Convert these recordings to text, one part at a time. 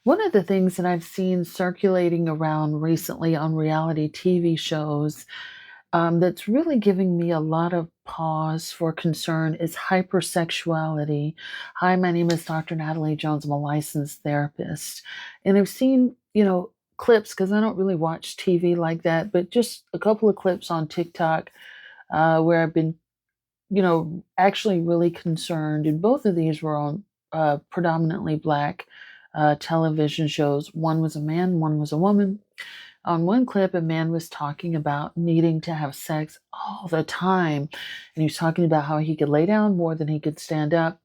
One of the things that I've seen circulating around recently on reality TV shows that's really giving me a lot of pause for concern is hypersexuality. Hi, my name is Dr. Natalie Jones. I'm a licensed therapist. And I've seen, clips because I don't really watch TV like that, but just a couple of clips on TikTok where I've been, actually really concerned. And both of these were on predominantly Black television shows. One was a man, one was a woman. On one clip, a man was talking about needing to have sex all the time. And he was talking about how he could lay down more than he could stand up.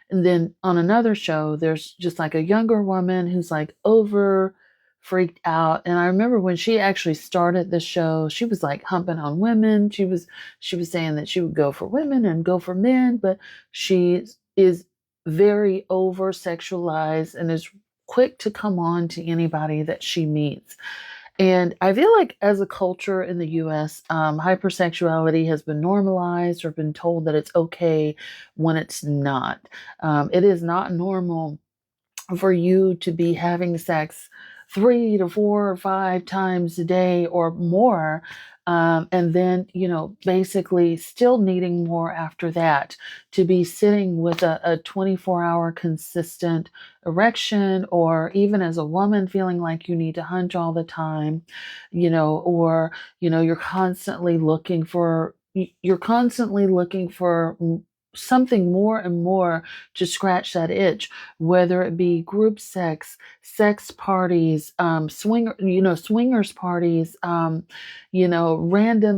And then on another show, there's just like a younger woman who's like over freaked out. And I remember when she actually started the show, she was like humping on women. She was saying that she would go for women and go for men, but she is very over sexualized and is quick to come on to anybody that she meets. And I feel like as a culture in the US, hypersexuality has been normalized or been told that it's okay when it's not. It is not normal for you to be having sex 3 to 4 or 5 times a day or more. And then, basically still needing more after that, to be sitting with a 24-hour consistent erection, or even as a woman feeling like you need to hunch all the time, or, you're constantly looking for something more and more to scratch that itch, whether it be group sex, sex parties, swingers parties, random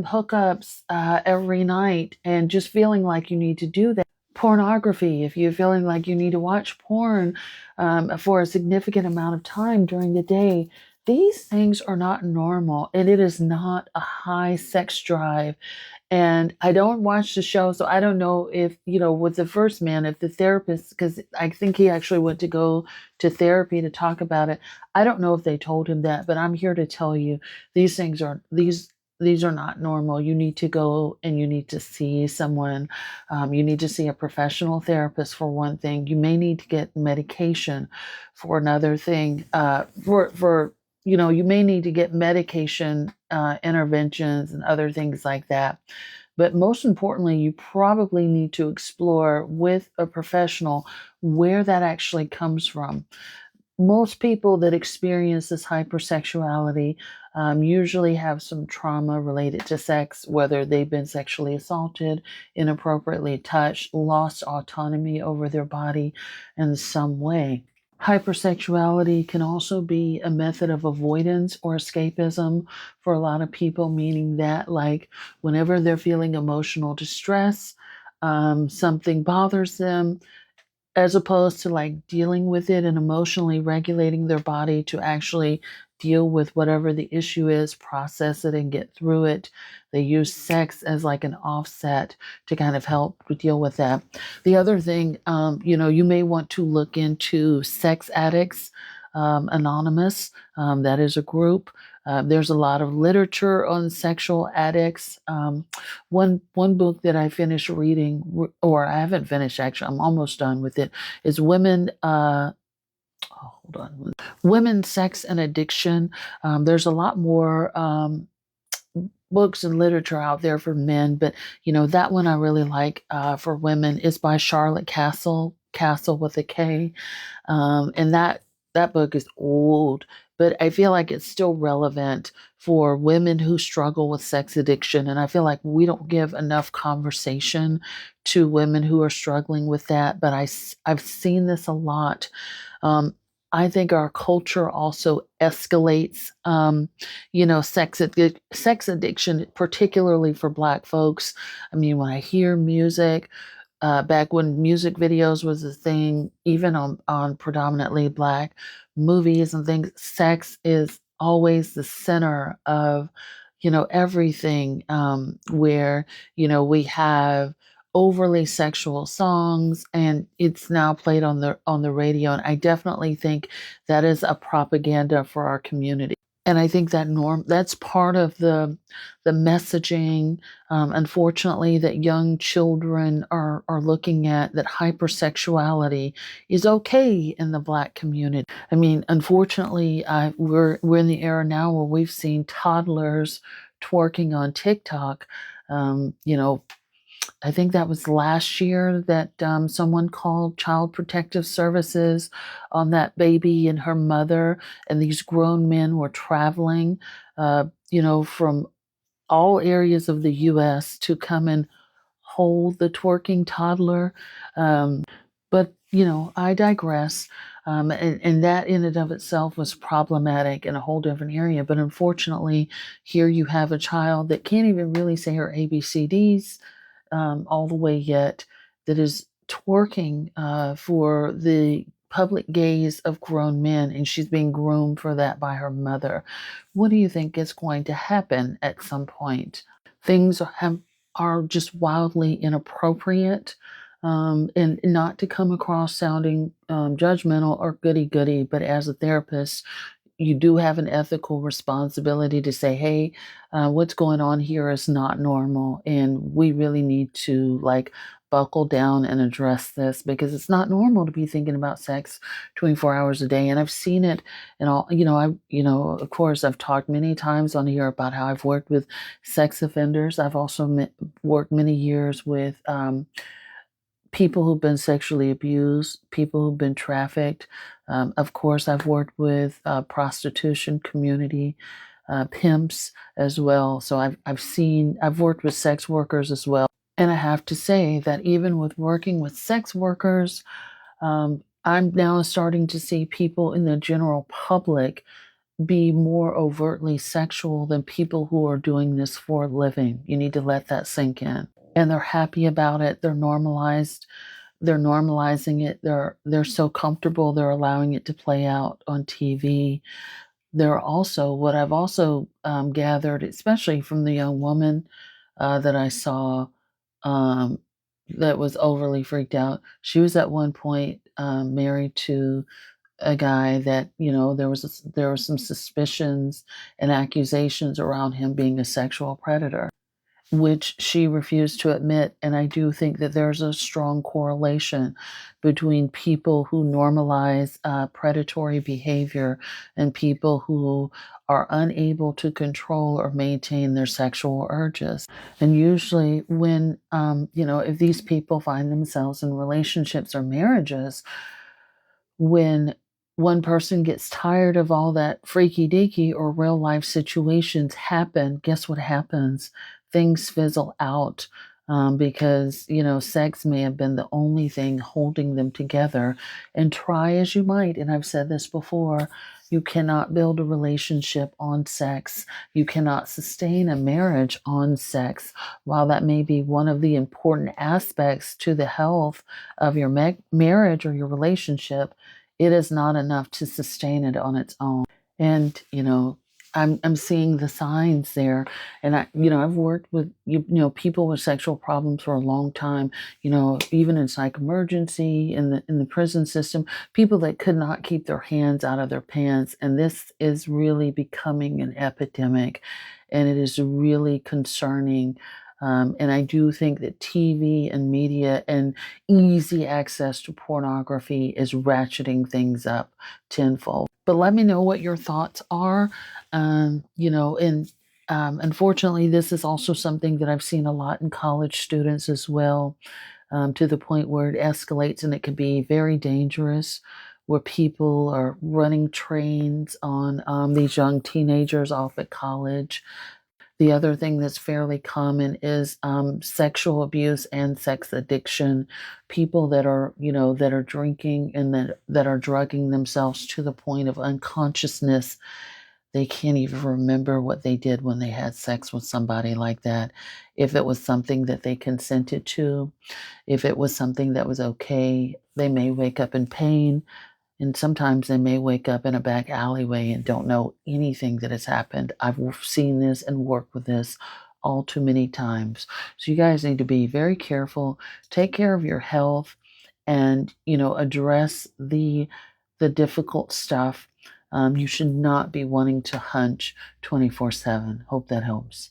hookups every night, and just feeling like you need to do that. Pornography, if you're feeling like you need to watch porn for a significant amount of time during the day, these things are not normal, and it is not a high sex drive. And I don't watch the show, so I don't know if, with the first man, if the therapist, because I think he actually went to go to therapy to talk about it. I don't know if they told him that, but I'm here to tell you these are not normal. You need to go and you need to see someone. You need to see a professional therapist for one thing. You may need to get medication for another thing. You may need to get medication interventions and other things like that. But most importantly, you probably need to explore with a professional where that actually comes from. Most people that experience this hypersexuality usually have some trauma related to sex, whether they've been sexually assaulted, inappropriately touched, lost autonomy over their body in some way. Hypersexuality can also be a method of avoidance or escapism for a lot of people, meaning that, like, whenever they're feeling emotional distress, something bothers them, as opposed to like dealing with it and emotionally regulating their body to actually deal with whatever the issue is, process it and get through it. They use sex as like an offset to kind of help deal with that. The other thing, you may want to look into Sex Addicts Anonymous. That is a group. There's a lot of literature on sexual addicts. One book that I finished reading, or I haven't finished actually, I'm almost done with it, is hold on, Women, Sex, and Addiction. There's a lot more books and literature out there for men, but that one I really like for women is by Charlotte Castle with a K, and that book is old, but I feel like it's still relevant for women who struggle with sex addiction. And I feel like we don't give enough conversation to women who are struggling with that. But I've seen this a lot. Um, I think our culture also escalates, sex addiction, particularly for Black folks. I mean, when I hear music, back when music videos was a thing, even on predominantly Black movies and things, sex is always the center of, everything, where, we have overly sexual songs, and it's now played on the radio. And I definitely think that is a propaganda for our community. And I think that's part of the messaging, unfortunately, that young children are looking at, that hypersexuality is okay in the Black community. I mean, unfortunately, we're in the era now where we've seen toddlers twerking on TikTok. You know, I think that was last year that someone called Child Protective Services on that baby and her mother, and these grown men were traveling, from all areas of the U.S. to come and hold the twerking toddler. But, I digress. And that in and of itself was problematic in a whole different area. But unfortunately, here you have a child that can't even really say her ABCDs all the way yet, that is twerking for the public gaze of grown men, and she's being groomed for that by her mother. What do you think is going to happen at some point? Things are just wildly inappropriate. And not to come across sounding judgmental or goody goody, but as a therapist, you do have an ethical responsibility to say, hey, what's going on here is not normal. And we really need to buckle down and address this, because it's not normal to be thinking about sex 24 hours a day. And I've seen it in all, of course, I've talked many times on here about how I've worked with sex offenders. I've also worked many years with, people who've been sexually abused, people who've been trafficked. Of course, I've worked with prostitution community, pimps as well. So I've worked with sex workers as well. And I have to say that even with working with sex workers, I'm now starting to see people in the general public be more overtly sexual than people who are doing this for a living. You need to let that sink in. And they're happy about it. They're normalizing it. They're so comfortable, they're allowing it to play out on TV. They're also, what I've also gathered, especially from the young woman that I saw, um, that was overly freaked out. She was at one point married to a guy that, there were some suspicions and accusations around him being a sexual predator, which she refused to admit. And I do think that there's a strong correlation between people who normalize predatory behavior and people who are unable to control or maintain their sexual urges. And usually, when, if these people find themselves in relationships or marriages, when one person gets tired of all that freaky deaky or real life situations happen, guess what happens? Things fizzle out, because, sex may have been the only thing holding them together. And try as you might, and I've said this before, you cannot build a relationship on sex. You cannot sustain a marriage on sex. While that may be one of the important aspects to the health of your marriage or your relationship, it is not enough to sustain it on its own. And, I'm seeing the signs there. And I've worked with, people with sexual problems for a long time, even in psych emergency, in the prison system, people that could not keep their hands out of their pants. And this is really becoming an epidemic, and it is really concerning. And I do think that TV and media and easy access to pornography is ratcheting things up tenfold. But let me know what your thoughts are. And unfortunately, this is also something that I've seen a lot in college students as well, to the point where it escalates and it can be very dangerous, where people are running trains on these young teenagers off at college. The other thing that's fairly common is sexual abuse and sex addiction. People that are drinking and that are drugging themselves to the point of unconsciousness. They can't even remember what they did when they had sex with somebody like that. If it was something that they consented to, if it was something that was okay, they may wake up in pain. And sometimes they may wake up in a back alleyway and don't know anything that has happened. I've seen this and worked with this all too many times. So you guys need to be very careful, take care of your health, and address the difficult stuff. You should not be wanting to hunch 24/7. Hope that helps.